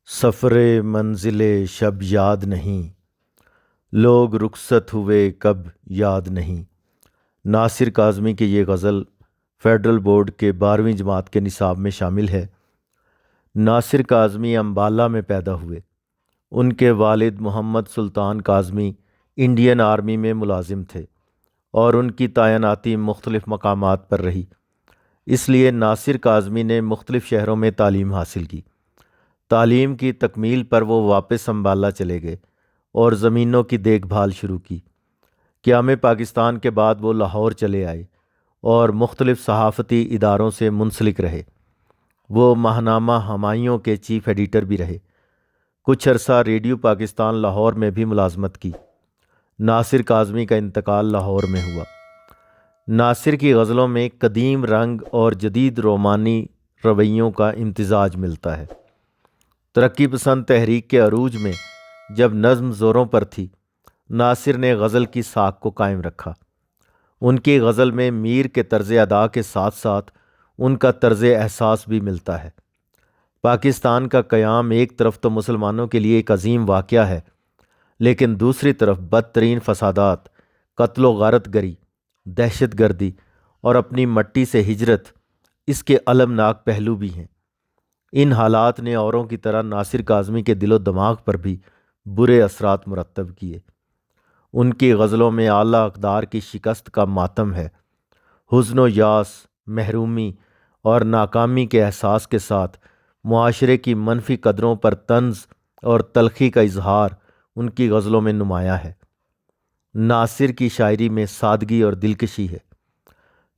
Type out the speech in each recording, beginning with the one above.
سفر منزل شب یاد نہیں، لوگ رخصت ہوئے کب یاد نہیں۔ ناصر کاظمی کی یہ غزل فیڈرل بورڈ کے 12ویں جماعت کے نصاب میں شامل ہے۔ ناصر کاظمی امبالہ میں پیدا ہوئے۔ ان کے والد محمد سلطان کاظمی انڈین آرمی میں ملازم تھے اور ان کی تعیناتی مختلف مقامات پر رہی، اس لیے ناصر کاظمی نے مختلف شہروں میں تعلیم حاصل کی۔ تعلیم کی تکمیل پر وہ واپس امبالہ چلے گئے اور زمینوں کی دیکھ بھال شروع کی۔ قیام پاکستان کے بعد وہ لاہور چلے آئے اور مختلف صحافتی اداروں سے منسلک رہے۔ وہ ماہنامہ ہمایوں کے چیف ایڈیٹر بھی رہے۔ کچھ عرصہ ریڈیو پاکستان لاہور میں بھی ملازمت کی۔ ناصر کاظمی کا انتقال لاہور میں ہوا۔ ناصر کی غزلوں میں قدیم رنگ اور جدید رومانی رویوں کا امتزاج ملتا ہے۔ ترقی پسند تحریک کے عروج میں جب نظم زوروں پر تھی، ناصر نے غزل کی ساکھ کو قائم رکھا۔ ان کی غزل میں میر کے طرز ادا کے ساتھ ساتھ ان کا طرز احساس بھی ملتا ہے۔ پاکستان کا قیام ایک طرف تو مسلمانوں کے لیے ایک عظیم واقعہ ہے، لیکن دوسری طرف بدترین فسادات، قتل و غارت گری، دہشت گردی اور اپنی مٹی سے ہجرت اس کے المناک پہلو بھی ہیں۔ ان حالات نے اوروں کی طرح ناصر کاظمی کے دل و دماغ پر بھی برے اثرات مرتب کیے۔ ان کی غزلوں میں اعلیٰ اقدار کی شکست کا ماتم ہے۔ حزن و یاس، محرومی اور ناکامی کے احساس کے ساتھ معاشرے کی منفی قدروں پر طنز اور تلخی کا اظہار ان کی غزلوں میں نمایاں ہے۔ ناصر کی شاعری میں سادگی اور دلکشی ہے۔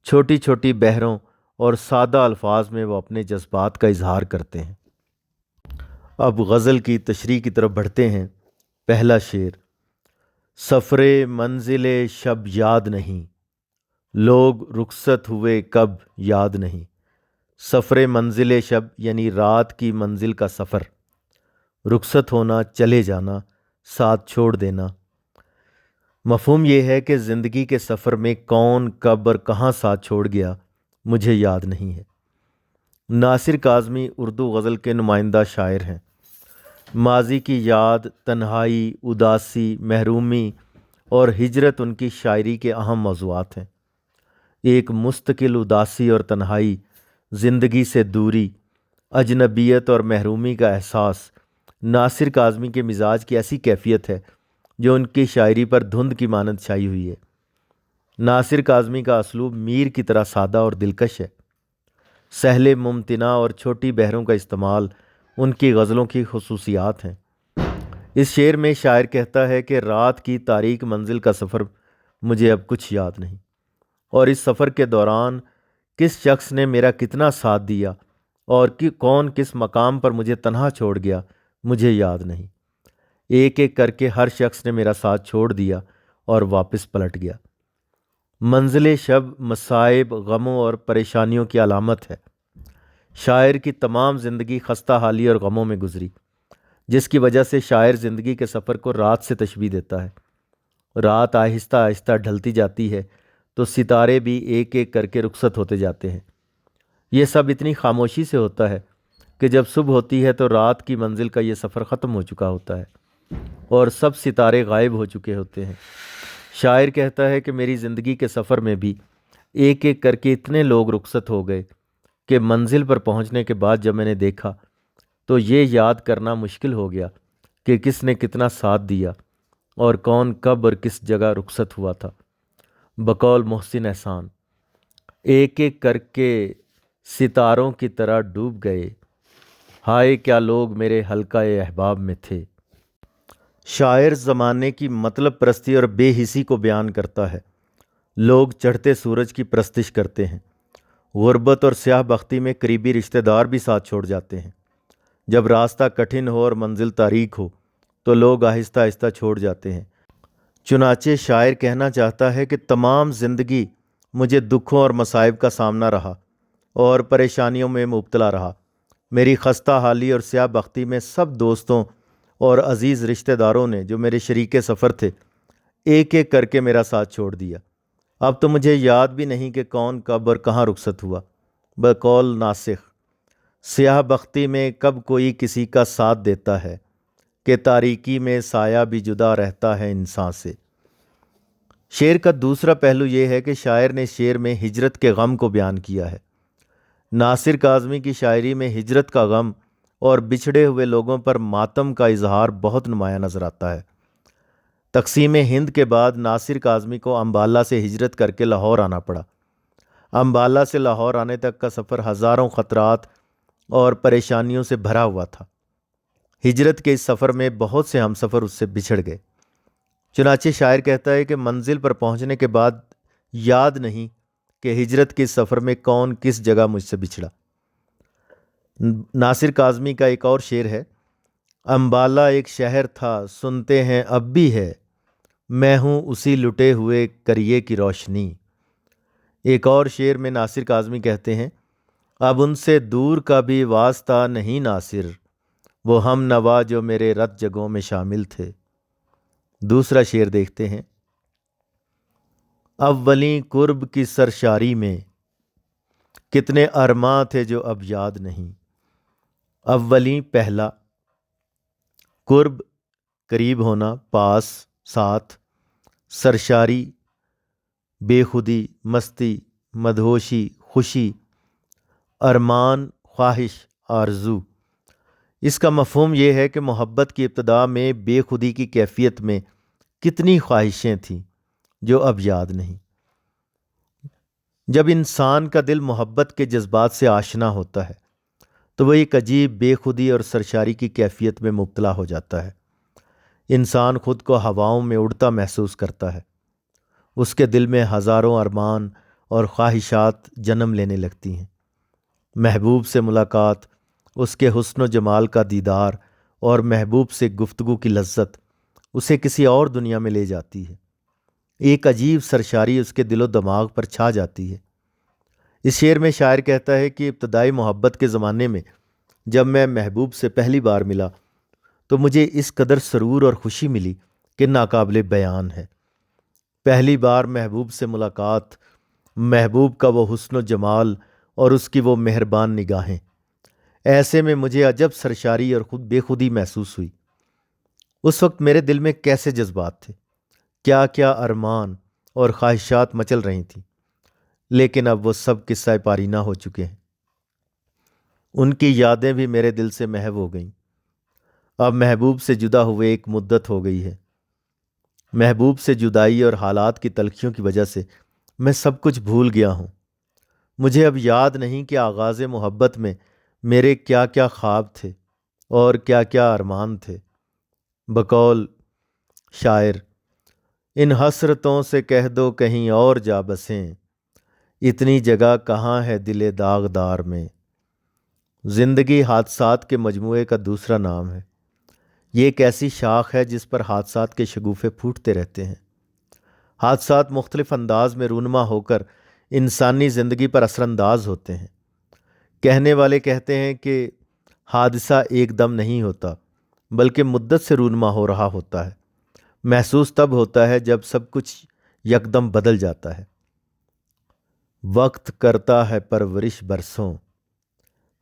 چھوٹی چھوٹی بحروں اور سادہ الفاظ میں وہ اپنے جذبات کا اظہار کرتے ہیں۔ اب غزل کی تشریح کی طرف بڑھتے ہیں۔ پہلا شعر: سفر منزل شب یاد نہیں، لوگ رخصت ہوئے کب یاد نہیں۔ سفر منزل شب یعنی رات کی منزل کا سفر، رخصت ہونا، چلے جانا، ساتھ چھوڑ دینا۔ مفہوم یہ ہے کہ زندگی کے سفر میں کون کب اور کہاں ساتھ چھوڑ گیا مجھے یاد نہیں ہے۔ ناصر کاظمی اردو غزل کے نمائندہ شاعر ہیں۔ ماضی کی یاد، تنہائی، اداسی، محرومی اور ہجرت ان کی شاعری کے اہم موضوعات ہیں۔ ایک مستقل اداسی اور تنہائی، زندگی سے دوری، اجنبیت اور محرومی کا احساس ناصر کاظمی کے مزاج کی ایسی کیفیت ہے جو ان کی شاعری پر دھند کی مانند چھائی ہوئی ہے۔ ناصر کاظمی کا اسلوب میر کی طرح سادہ اور دلکش ہے۔ سہل ممتنع اور چھوٹی بحروں کا استعمال ان کی غزلوں کی خصوصیات ہیں۔ اس شعر میں شاعر کہتا ہے کہ رات کی تاریک منزل کا سفر مجھے اب کچھ یاد نہیں، اور اس سفر کے دوران کس شخص نے میرا کتنا ساتھ دیا اور کون کس مقام پر مجھے تنہا چھوڑ گیا مجھے یاد نہیں۔ ایک ایک کر کے ہر شخص نے میرا ساتھ چھوڑ دیا اور واپس پلٹ گیا۔ منزل شب مصائب، غموں اور پریشانیوں کی علامت ہے۔ شاعر کی تمام زندگی خستہ حالی اور غموں میں گزری، جس کی وجہ سے شاعر زندگی کے سفر کو رات سے تشبیہ دیتا ہے۔ رات آہستہ آہستہ ڈھلتی جاتی ہے تو ستارے بھی ایک ایک کر کے رخصت ہوتے جاتے ہیں۔ یہ سب اتنی خاموشی سے ہوتا ہے کہ جب صبح ہوتی ہے تو رات کی منزل کا یہ سفر ختم ہو چکا ہوتا ہے اور سب ستارے غائب ہو چکے ہوتے ہیں۔ شاعر کہتا ہے کہ میری زندگی کے سفر میں بھی ایک ایک کر کے اتنے لوگ رخصت ہو گئے کہ منزل پر پہنچنے کے بعد جب میں نے دیکھا تو یہ یاد کرنا مشکل ہو گیا کہ کس نے کتنا ساتھ دیا اور کون کب اور کس جگہ رخصت ہوا تھا۔ بقول محسن احسان: ایک ایک کر کے ستاروں کی طرح ڈوب گئے، ہائے کیا لوگ میرے حلقہ احباب میں تھے۔ شاعر زمانے کی مطلب پرستی اور بے حسی کو بیان کرتا ہے۔ لوگ چڑھتے سورج کی پرستش کرتے ہیں۔ غربت اور سیاہ بختی میں قریبی رشتہ دار بھی ساتھ چھوڑ جاتے ہیں۔ جب راستہ کٹھن ہو اور منزل تاریک ہو تو لوگ آہستہ آہستہ چھوڑ جاتے ہیں۔ چنانچہ شاعر کہنا چاہتا ہے کہ تمام زندگی مجھے دکھوں اور مصائب کا سامنا رہا اور پریشانیوں میں مبتلا رہا۔ میری خستہ حالی اور سیاہ بختی میں سب دوستوں اور عزیز رشتہ داروں نے جو میرے شریک سفر تھے ایک ایک کر کے میرا ساتھ چھوڑ دیا۔ اب تو مجھے یاد بھی نہیں کہ کون کب اور کہاں رخصت ہوا۔ بقول ناسخ: سیاہ بختی میں کب کوئی کسی کا ساتھ دیتا ہے کہ تاریکی میں سایہ بھی جدا رہتا ہے انسان سے۔ شعر کا دوسرا پہلو یہ ہے کہ شاعر نے شعر میں ہجرت کے غم کو بیان کیا ہے۔ ناصر کاظمی کی شاعری میں ہجرت کا غم اور بچھڑے ہوئے لوگوں پر ماتم کا اظہار بہت نمایاں نظر آتا ہے۔ تقسیم ہند کے بعد ناصر کاظمی کو امبالہ سے ہجرت کر کے لاہور آنا پڑا۔ امبالہ سے لاہور آنے تک کا سفر ہزاروں خطرات اور پریشانیوں سے بھرا ہوا تھا۔ ہجرت کے اس سفر میں بہت سے ہم سفر اس سے بچھڑ گئے۔ چنانچہ شاعر کہتا ہے کہ منزل پر پہنچنے کے بعد یاد نہیں کہ ہجرت کے سفر میں کون کس جگہ مجھ سے بچھڑا۔ ناصر کاظمی کا ایک اور شعر ہے، امبالہ ایک شہر تھا سنتے ہیں اب بھی ہے، میں ہوں اسی لٹے ہوئے کریے کی روشنی۔ ایک اور شعر میں ناصر کاظمی کہتے ہیں، اب ان سے دور کا بھی واسطہ نہیں ناصر، وہ ہم نوا جو میرے رت جگوں میں شامل تھے۔ دوسرا شعر دیکھتے ہیں، اولیں قرب کی سرشاری میں کتنے ارماں تھے جو اب یاد نہیں۔ اولیں پہلا، قرب قریب ہونا، پاس، ساتھ، سرشاری بے خودی، مستی، مدہوشی، خوشی، ارمان، خواہش، آرزو۔ اس کا مفہوم یہ ہے کہ محبت کی ابتدا میں بے خودی کی کیفیت میں کتنی خواہشیں تھیں جو اب یاد نہیں۔ جب انسان کا دل محبت کے جذبات سے آشنا ہوتا ہے تو وہ ایک عجیب بے خودی اور سرشاری کی کیفیت میں مبتلا ہو جاتا ہے۔ انسان خود کو ہواؤں میں اڑتا محسوس کرتا ہے۔ اس کے دل میں ہزاروں ارمان اور خواہشات جنم لینے لگتی ہیں۔ محبوب سے ملاقات، اس کے حسن و جمال کا دیدار اور محبوب سے گفتگو کی لذت اسے کسی اور دنیا میں لے جاتی ہے۔ ایک عجیب سرشاری اس کے دل و دماغ پر چھا جاتی ہے۔ اس شعر میں شاعر کہتا ہے کہ ابتدائی محبت کے زمانے میں جب میں محبوب سے پہلی بار ملا تو مجھے اس قدر سرور اور خوشی ملی کہ ناقابل بیان ہے۔ پہلی بار محبوب سے ملاقات، محبوب کا وہ حسن و جمال اور اس کی وہ مہربان نگاہیں، ایسے میں مجھے عجب سرشاری اور خود بے خودی محسوس ہوئی۔ اس وقت میرے دل میں کیسے جذبات تھے، کیا کیا ارمان اور خواہشات مچل رہی تھیں، لیکن اب وہ سب قصہ پارینہ ہو چکے ہیں۔ ان کی یادیں بھی میرے دل سے محو ہو گئیں۔ اب محبوب سے جدا ہوئے ایک مدت ہو گئی ہے۔ محبوب سے جدائی اور حالات کی تلخیوں کی وجہ سے میں سب کچھ بھول گیا ہوں۔ مجھے اب یاد نہیں کہ آغاز محبت میں میرے کیا کیا خواب تھے اور کیا کیا ارمان تھے۔ بقول شاعر، ان حسرتوں سے کہہ دو کہیں اور جا بسیں، اتنی جگہ کہاں ہے دل داغدار میں۔ زندگی حادثات کے مجموعے کا دوسرا نام ہے۔ یہ ایک ایسی شاخ ہے جس پر حادثات کے شگوفے پھوٹتے رہتے ہیں۔ حادثات مختلف انداز میں رونما ہو کر انسانی زندگی پر اثر انداز ہوتے ہیں۔ کہنے والے کہتے ہیں کہ حادثہ ایک دم نہیں ہوتا بلکہ مدت سے رونما ہو رہا ہوتا ہے۔ محسوس تب ہوتا ہے جب سب کچھ یکدم بدل جاتا ہے۔ وقت کرتا ہے پرورش برسوں،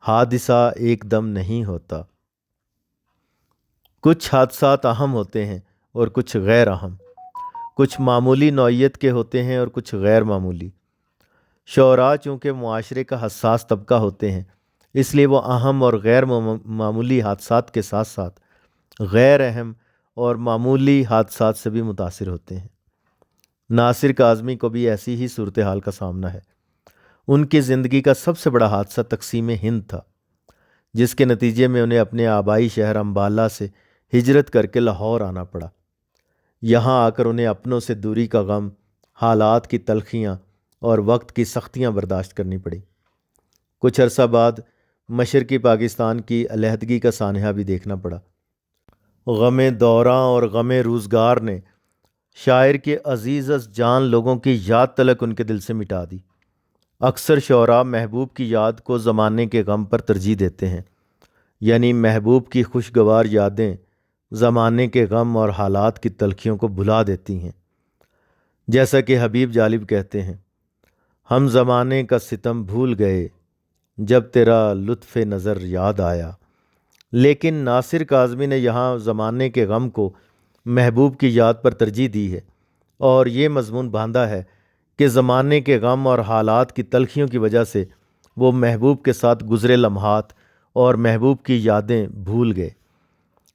حادثہ ایک دم نہیں ہوتا۔ کچھ حادثات اہم ہوتے ہیں اور کچھ غیر اہم، کچھ معمولی نوعیت کے ہوتے ہیں اور کچھ غیر معمولی۔ شعراء چونکہ معاشرے کا حساس طبقہ ہوتے ہیں، اس لیے وہ اہم اور غیر معمولی حادثات کے ساتھ ساتھ غیر اہم اور معمولی حادثات سے بھی متاثر ہوتے ہیں۔ ناصر کاظمی کو بھی ایسی ہی صورتحال کا سامنا ہے۔ ان کی زندگی کا سب سے بڑا حادثہ تقسیم ہند تھا، جس کے نتیجے میں انہیں اپنے آبائی شہر امبالہ سے ہجرت کر کے لاہور آنا پڑا۔ یہاں آ کر انہیں اپنوں سے دوری کا غم، حالات کی تلخیاں اور وقت کی سختیاں برداشت کرنی پڑی۔ کچھ عرصہ بعد مشرقی پاکستان کی علیحدگی کا سانحہ بھی دیکھنا پڑا۔ غم دوراں اور غم روزگار نے شاعر کے عزیز از جان لوگوں کی یاد تلک ان کے دل سے مٹا دی۔ اکثر شعراء محبوب کی یاد کو زمانے کے غم پر ترجیح دیتے ہیں، یعنی محبوب کی خوشگوار یادیں زمانے کے غم اور حالات کی تلخیوں کو بھلا دیتی ہیں۔ جیسا کہ حبیب جالب کہتے ہیں، ہم زمانے کا ستم بھول گئے، جب تیرا لطف نظر یاد آیا۔ لیکن ناصر کاظمی نے یہاں زمانے کے غم کو محبوب کی یاد پر ترجیح دی ہے، اور یہ مضمون باندھا ہے کہ زمانے کے غم اور حالات کی تلخیوں کی وجہ سے وہ محبوب کے ساتھ گزرے لمحات اور محبوب کی یادیں بھول گئے۔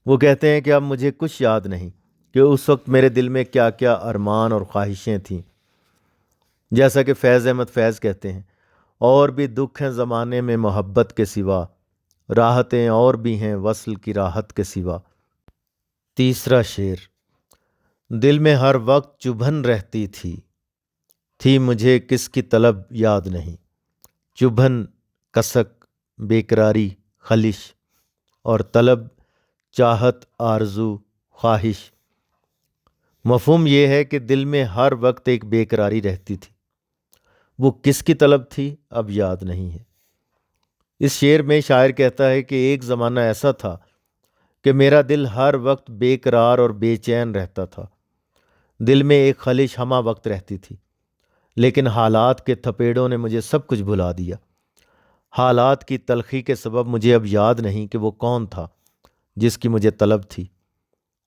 وہ کہتے ہیں کہ اب مجھے کچھ یاد نہیں کہ اس وقت میرے دل میں کیا کیا ارمان اور خواہشیں تھیں۔ جیسا کہ فیض احمد فیض کہتے ہیں، اور بھی دکھ ہیں زمانے میں محبت کے سوا، راحتیں اور بھی ہیں وصل کی راحت کے سوا۔ تیسرا شعر۔ دل میں ہر وقت چبھن رہتی تھی مجھے کس کی طلب یاد نہیں۔ چبھن کسک، بیقراری، خلش، اور طلب چاہت، آرزو، خواہش۔ مفہوم یہ ہے کہ دل میں ہر وقت ایک بے قراری رہتی تھی، وہ کس کی طلب تھی اب یاد نہیں ہے۔ اس شعر میں شاعر کہتا ہے کہ ایک زمانہ ایسا تھا کہ میرا دل ہر وقت بے قرار اور بے چین رہتا تھا، دل میں ایک خلش ہمہ وقت رہتی تھی، لیکن حالات کے تھپیڑوں نے مجھے سب کچھ بھلا دیا۔ حالات کی تلخی کے سبب مجھے اب یاد نہیں کہ وہ کون تھا جس کی مجھے طلب تھی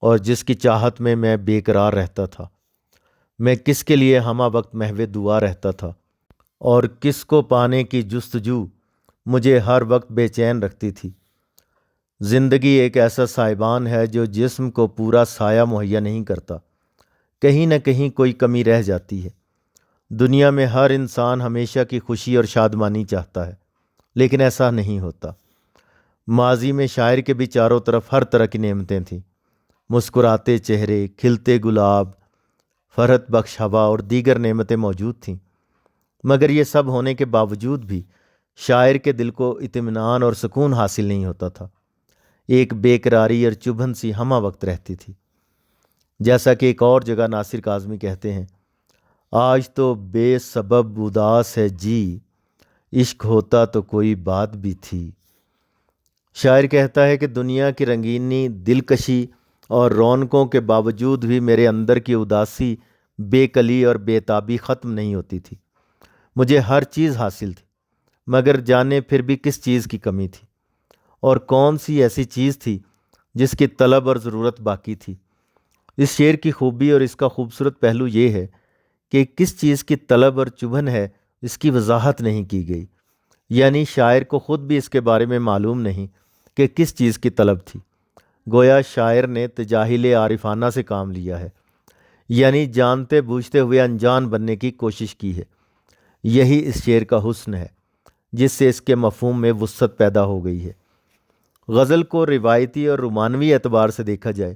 اور جس کی چاہت میں میں بے قرار رہتا تھا۔ میں کس کے لیے ہمہ وقت محو دعا رہتا تھا، اور کس کو پانے کی جستجو مجھے ہر وقت بے چین رکھتی تھی۔ زندگی ایک ایسا سائبان ہے جو جسم کو پورا سایہ مہیا نہیں کرتا، کہیں نہ کہیں کوئی کمی رہ جاتی ہے۔ دنیا میں ہر انسان ہمیشہ کی خوشی اور شادمانی چاہتا ہے، لیکن ایسا نہیں ہوتا۔ ماضی میں شاعر کے بھی چاروں طرف ہر طرح کی نعمتیں تھیں، مسکراتے چہرے، کھلتے گلاب، فرحت بخش ہوا اور دیگر نعمتیں موجود تھیں، مگر یہ سب ہونے کے باوجود بھی شاعر کے دل کو اطمینان اور سکون حاصل نہیں ہوتا تھا۔ ایک بے قراری اور چبھن سی ہمہ وقت رہتی تھی۔ جیسا کہ ایک اور جگہ ناصر کاظمی کہتے ہیں، آج تو بے سبب اداس ہے جی، عشق ہوتا تو کوئی بات بھی تھی۔ شاعر کہتا ہے کہ دنیا کی رنگینی، دلکشی اور رونقوں کے باوجود بھی میرے اندر کی اداسی، بے کلی اور بے تابی ختم نہیں ہوتی تھی۔ مجھے ہر چیز حاصل تھی، مگر جانے پھر بھی کس چیز کی کمی تھی، اور کون سی ایسی چیز تھی جس کی طلب اور ضرورت باقی تھی۔ اس شعر کی خوبی اور اس کا خوبصورت پہلو یہ ہے کہ کس چیز کی طلب اور چبھن ہے اس کی وضاحت نہیں کی گئی، یعنی شاعر کو خود بھی اس کے بارے میں معلوم نہیں کہ کس چیز کی طلب تھی۔ گویا شاعر نے تجاہل عارفانہ سے کام لیا ہے، یعنی جانتے بوجھتے ہوئے انجان بننے کی کوشش کی ہے۔ یہی اس شعر کا حسن ہے جس سے اس کے مفہوم میں وسعت پیدا ہو گئی ہے۔ غزل کو روایتی اور رومانوی اعتبار سے دیکھا جائے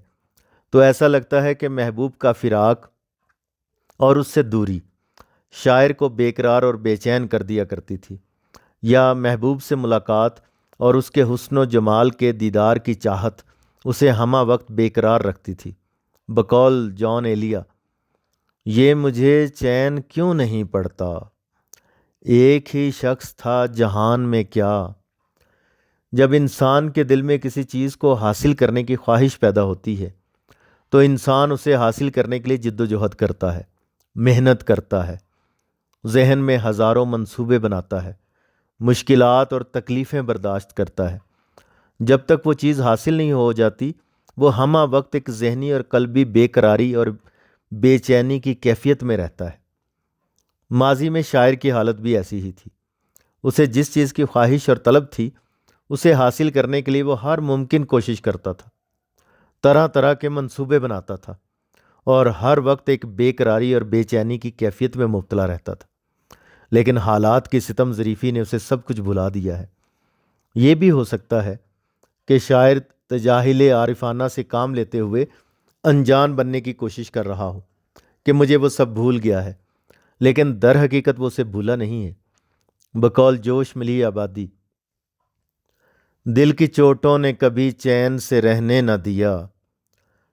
تو ایسا لگتا ہے کہ محبوب کا فراق اور اس سے دوری شاعر کو بے قرار اور بے چین کر دیا کرتی تھی، یا محبوب سے ملاقات اور اس کے حسن و جمال کے دیدار کی چاہت اسے ہمہ وقت بے قرار رکھتی تھی۔ بقول جان ایلیا، یہ مجھے چین کیوں نہیں پڑتا، ایک ہی شخص تھا جہان میں کیا۔ جب انسان کے دل میں کسی چیز کو حاصل کرنے کی خواہش پیدا ہوتی ہے تو انسان اسے حاصل کرنے کے لیے جد و جہد کرتا ہے، محنت کرتا ہے، ذہن میں ہزاروں منصوبے بناتا ہے، مشکلات اور تکلیفیں برداشت کرتا ہے۔ جب تک وہ چیز حاصل نہیں ہو جاتی وہ ہمہ وقت ایک ذہنی اور قلبی بے قراری اور بے چینی کی کیفیت میں رہتا ہے۔ ماضی میں شاعر کی حالت بھی ایسی ہی تھی۔ اسے جس چیز کی خواہش اور طلب تھی اسے حاصل کرنے کے لیے وہ ہر ممکن کوشش کرتا تھا، طرح طرح کے منصوبے بناتا تھا، اور ہر وقت ایک بے قراری اور بے چینی کی کیفیت میں مبتلا رہتا تھا۔ لیکن حالات کی ستم ظریفی نے اسے سب کچھ بھلا دیا ہے۔ یہ بھی ہو سکتا ہے کہ شاعر تجاہل عارفانہ سے کام لیتے ہوئے انجان بننے کی کوشش کر رہا ہو کہ مجھے وہ سب بھول گیا ہے، لیکن در حقیقت وہ اسے بھولا نہیں ہے۔ بقول جوش ملی آبادی، دل کی چوٹوں نے کبھی چین سے رہنے نہ دیا،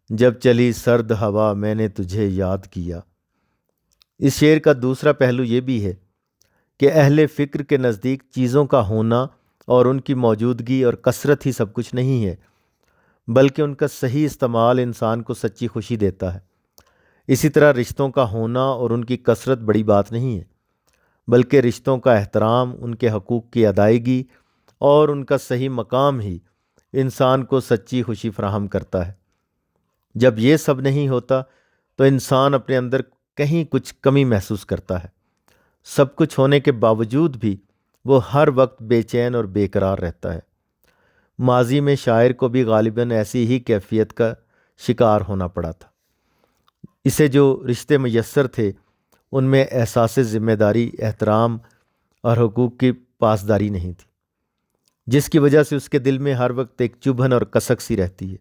جب چلی سرد ہوا میں نے تجھے یاد کیا۔ اس شعر کا دوسرا پہلو یہ بھی ہے کہ اہل فکر کے نزدیک چیزوں کا ہونا اور ان کی موجودگی اور کثرت ہی سب کچھ نہیں ہے، بلکہ ان کا صحیح استعمال انسان کو سچی خوشی دیتا ہے۔ اسی طرح رشتوں کا ہونا اور ان کی کثرت بڑی بات نہیں ہے، بلکہ رشتوں کا احترام، ان کے حقوق کی ادائیگی اور ان کا صحیح مقام ہی انسان کو سچی خوشی فراہم کرتا ہے۔ جب یہ سب نہیں ہوتا تو انسان اپنے اندر کہیں کچھ کمی محسوس کرتا ہے۔ سب کچھ ہونے کے باوجود بھی وہ ہر وقت بے چین اور بے قرار رہتا ہے۔ ماضی میں شاعر کو بھی غالباً ایسی ہی کیفیت کا شکار ہونا پڑا تھا۔ اسے جو رشتے میسر تھے ان میں احساس ذمہ داری، احترام اور حقوق کی پاسداری نہیں تھی، جس کی وجہ سے اس کے دل میں ہر وقت ایک چبھن اور کسک سی رہتی ہے۔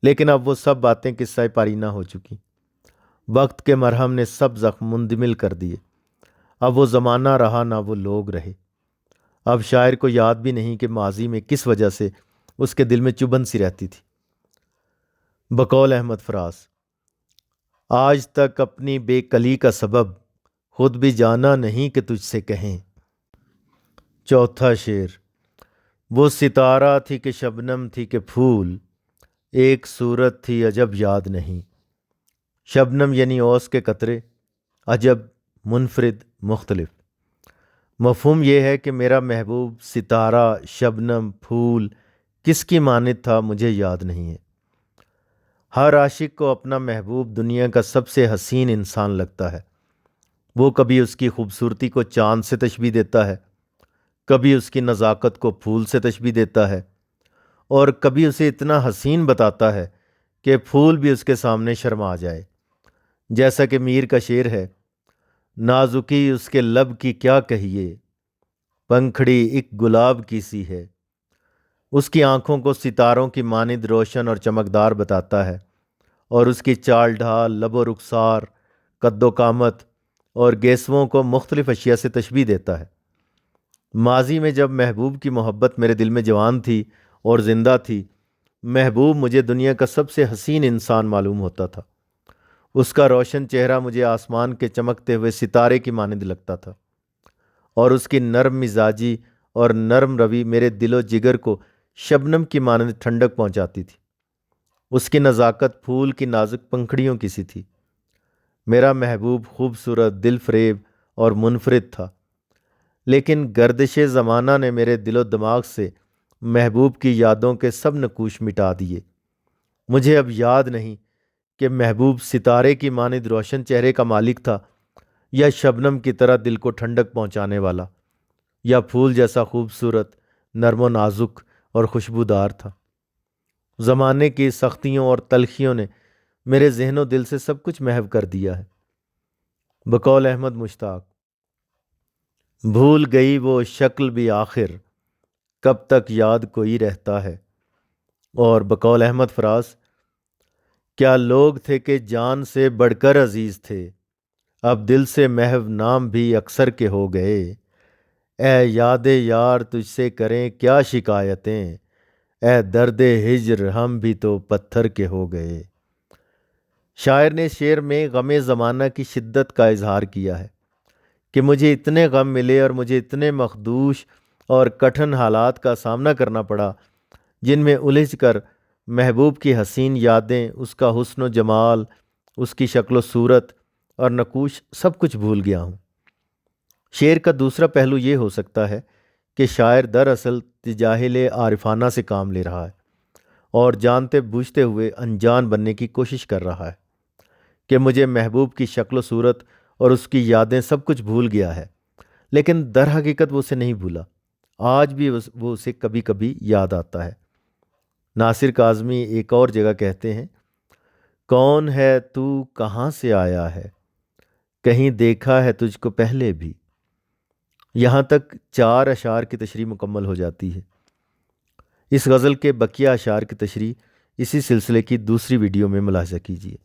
لیکن اب وہ سب باتیں قصہ پارینہ ہو چکی۔ وقت کے مرہم نے سب زخم مندمل کر دیے۔ اب وہ زمانہ رہا نہ وہ لوگ رہے۔ اب شاعر کو یاد بھی نہیں کہ ماضی میں کس وجہ سے اس کے دل میں چبھن سی رہتی تھی۔ بقول احمد فراز: آج تک اپنی بے کلی کا سبب خود بھی جانا نہیں کہ تجھ سے کہیں۔ چوتھا شعر: وہ ستارہ تھی کہ شبنم تھی کہ پھول، ایک صورت تھی عجب یاد نہیں۔ شبنم یعنی اوس کے قطرے، عجب منفرد، مختلف۔ مفہوم یہ ہے کہ میرا محبوب ستارہ، شبنم، پھول کس کی مانند تھا مجھے یاد نہیں ہے۔ ہر عاشق کو اپنا محبوب دنیا کا سب سے حسین انسان لگتا ہے۔ وہ کبھی اس کی خوبصورتی کو چاند سے تشبیہ دیتا ہے، کبھی اس کی نزاکت کو پھول سے تشبیہ دیتا ہے، اور کبھی اسے اتنا حسین بتاتا ہے کہ پھول بھی اس کے سامنے شرما جائے۔ جیسا کہ میر کا شعر ہے: نازکی اس کے لب کی کیا کہیے، پنکھڑی ایک گلاب کی سی ہے۔ اس کی آنکھوں کو ستاروں کی مانند روشن اور چمکدار بتاتا ہے، اور اس کی چال ڈھال، لب و رخسار، قد و قامت اور گیسووں کو مختلف اشیاء سے تشبیہ دیتا ہے۔ ماضی میں جب محبوب کی محبت میرے دل میں جوان تھی اور زندہ تھی، محبوب مجھے دنیا کا سب سے حسین انسان معلوم ہوتا تھا۔ اس کا روشن چہرہ مجھے آسمان کے چمکتے ہوئے ستارے کی مانند لگتا تھا، اور اس کی نرم مزاجی اور نرم روی میرے دل و جگر کو شبنم کی مانند ٹھنڈک پہنچاتی تھی۔ اس کی نزاکت پھول کی نازک پنکھڑیوں کی سی تھی۔ میرا محبوب خوبصورت، دل فریب اور منفرد تھا، لیکن گردش زمانہ نے میرے دل و دماغ سے محبوب کی یادوں کے سب نقوش مٹا دیے۔ مجھے اب یاد نہیں کہ محبوب ستارے کی مانند روشن چہرے کا مالک تھا، یا شبنم کی طرح دل کو ٹھنڈک پہنچانے والا، یا پھول جیسا خوبصورت، نرم و نازک اور خوشبودار تھا۔ زمانے کی سختیوں اور تلخیوں نے میرے ذہن و دل سے سب کچھ محو کر دیا ہے۔ بقول احمد مشتاق: بھول گئی وہ شکل بھی آخر، کب تک یاد کوئی رہتا ہے۔ اور بقول احمد فراز: کیا لوگ تھے کہ جان سے بڑھ کر عزیز تھے، اب دل سے محو نام بھی اکثر کے ہو گئے۔ اے یاد یار تجھ سے کریں کیا شکایتیں، اے درد ہجر ہم بھی تو پتھر کے ہو گئے۔ شاعر نے شعر میں غم زمانہ کی شدت کا اظہار کیا ہے کہ مجھے اتنے غم ملے اور مجھے اتنے مخدوش اور کٹھن حالات کا سامنا کرنا پڑا، جن میں الجھ کر محبوب کی حسین یادیں، اس کا حسن و جمال، اس کی شکل و صورت اور نقوش سب کچھ بھول گیا ہوں۔ شعر کا دوسرا پہلو یہ ہو سکتا ہے کہ شاعر دراصل تجاہل عارفانہ سے کام لے رہا ہے اور جانتے بوجھتے ہوئے انجان بننے کی کوشش کر رہا ہے کہ مجھے محبوب کی شکل و صورت اور اس کی یادیں سب کچھ بھول گیا ہے، لیکن در حقیقت وہ اسے نہیں بھولا۔ آج بھی وہ اسے کبھی کبھی یاد آتا ہے۔ ناصر کاظمی ایک اور جگہ کہتے ہیں: کون ہے تو کہاں سے آیا ہے، کہیں دیکھا ہے تجھ کو پہلے بھی۔ یہاں تک 4 اشعار کی تشریح مکمل ہو جاتی ہے۔ اس غزل کے بقیہ اشعار کی تشریح اسی سلسلے کی دوسری ویڈیو میں ملاحظہ کیجیے۔